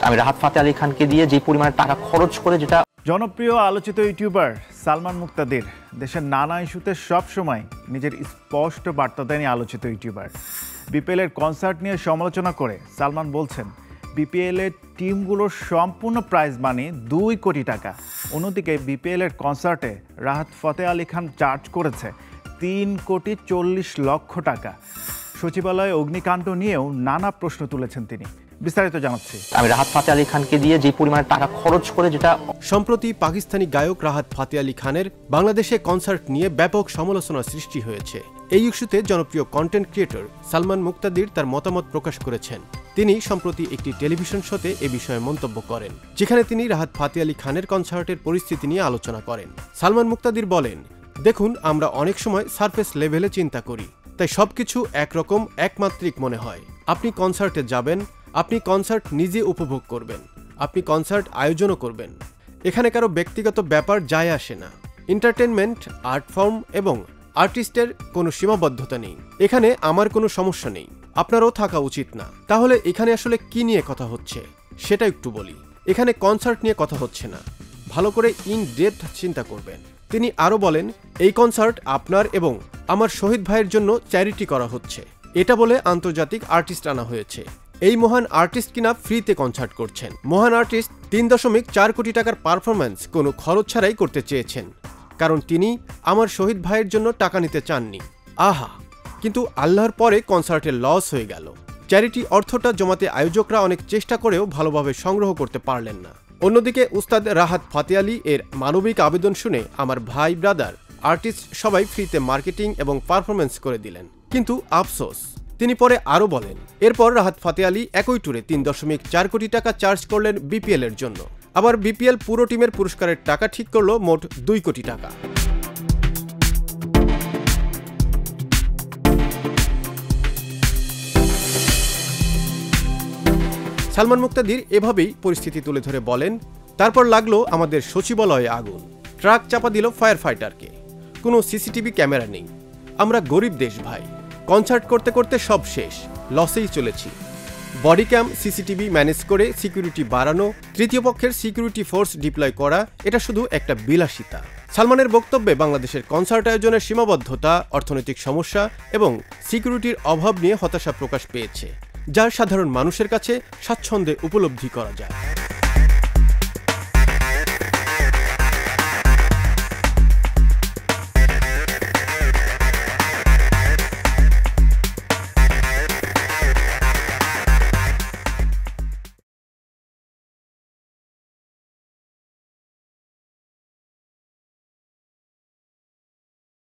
আমি রাহাত ফাতে আলী খানকে দিয়ে যে পরিমাণে টাকা খরচ করে যেটা। জনপ্রিয় আলোচিত ইউটিউবার সালমান মুক্তাদির দেশের নানা ইস্যুতে সবসময় নিজের স্পষ্ট বার্তা দেয়নি আলোচিত ইউটিউবার। বিপিএল এর কনসার্ট নিয়ে সমালোচনা করে সালমান বলছেন বিপিএল এর টিমগুলোর সম্পূর্ণ প্রাইজ মানি 2 কোটি টাকা। অন্যদিকে বিপিএল এর কনসার্টে রাহাত ফাতে আলী খান চার্জ করেছে 3,40,00,000 টাকা। সচিবালয়ে অগ্নিকাণ্ড নিয়েও নানা প্রশ্ন তুলেছেন তিনি। বিস্তারিত জানাচ্ছি। আমি রাহাত ফাতে আলী খানকে দিয়ে যে পরিমাণে টাকা খরচ করে যেটা। সম্প্রতি পাকিস্তানি গায়ক রাহাত ফাতে আলী খানের বাংলাদেশে কনসার্ট নিয়ে ব্যাপক সমালোচনার সৃষ্টি হয়েছে। এই ইস্যুতে জনপ্রিয় কন্টেন্ট ক্রিয়েটর সালমান মুক্তাদির তার মতামত প্রকাশ করেছেন। তিনি সম্প্রতি একটি টেলিভিশন শোতে এ বিষয়ে মন্তব্য করেন, যেখানে তিনি রাহাত ফাতে আলী খানের কনসার্টের পরিস্থিতি নিয়ে আলোচনা করেন। সালমান মুক্তাদির বলেন, দেখুন, আমরা অনেক সময় সারফেস লেভেলে চিন্তা করি, তাই সবকিছু একরকম একমাত্রিক মনে হয়। আপনি কনসার্টে যাবেন, আপনি কনসার্ট নিজে উপভোগ করবেন, আপনি কনসার্ট আয়োজনও করবেন। এখানে কারো ব্যক্তিগত ব্যাপার যায় আসে না। এন্টারটেনমেন্ট, আর্ট ফর্ম এবং আর্টিস্টের কোনো সীমাবদ্ধতা নেই। এখানে আমার কোনো সমস্যা নেই, আপনারও থাকা উচিত না। তাহলে এখানে আসলে কি নিয়ে কথা হচ্ছে সেটা একটু বলি। এখানে কনসার্ট নিয়ে কথা হচ্ছে না, ভালো করে ইন ডেপথ চিন্তা করবেন। তিনি আরও বলেন, এই কনসার্ট আপনার এবং আমার শহীদ ভাইয়ের জন্য চ্যারিটি করা হচ্ছে। এটা বলে আন্তর্জাতিক আর্টিস্ট আনা হয়েছে। এই মহান আর্টিস্ট কিনা ফ্রিতে কনসার্ট করছেন। মহান আর্টিস্ট 3.4 কোটি টাকার পারফরম্যান্স কোনো খরচ ছাড়াই করতে চেয়েছেন, কারণ তিনি আমার শহীদ ভাইয়ের জন্য টাকা নিতে চাননি। আহা, কিন্তু আল্লাহর পরে কনসার্টের লস হয়ে গেল। চ্যারিটি অর্থটা জমাতে আয়োজকরা অনেক চেষ্টা করেও ভালোভাবে সংগ্রহ করতে পারলেন না। অন্যদিকে উস্তাদ রাহাত ফাতে আলী এর মানবিক আবেদন শুনে আমার ভাই, ব্রাদার, আর্টিস্ট সবাই ফ্রিতে মার্কেটিং এবং পারফরমেন্স করে দিলেন। কিন্তু আফসোস, তিনি পরে আরও বলেন, এরপর রাহাত ফাতে আলী একই ট্যুরে 3.4 কোটি টাকা চার্জ করলেন বিপিএল এর জন্য। আবার বিপিএল পুরো টিমের পুরস্কারের টাকা ঠিক করল মোট 2 কোটি টাকা। সালমান মুক্তাদির এভাবেই পরিস্থিতি তুলে ধরে বলেন, তারপর লাগলো আমাদের সচিবালয়ে আগুন। ট্রাক চাপা দিল ফায়ার ফাইটারকে। কোনো সিসিটিভি ক্যামেরা নেই। আমরা গরিব দেশ ভাই। কনসার্ট করতে করতে সব শেষ, লসেই চলেছি। বডি ক্যাম, সিসিটিভি ম্যানেজ করে সিকিউরিটি বাড়ানো, তৃতীয় পক্ষের সিকিউরিটি ফোর্স ডিপ্লয় করা, এটা শুধু একটা বিলাসিতা। সালমানের বক্তব্যে বাংলাদেশের কনসার্ট আয়োজনের সীমাবদ্ধতা, অর্থনৈতিক সমস্যা এবং সিকিউরিটির অভাব নিয়ে হতাশা প্রকাশ পেয়েছে, যা সাধারণ মানুষের কাছে স্বাচ্ছন্দ্যে উপলব্ধি করা যায়।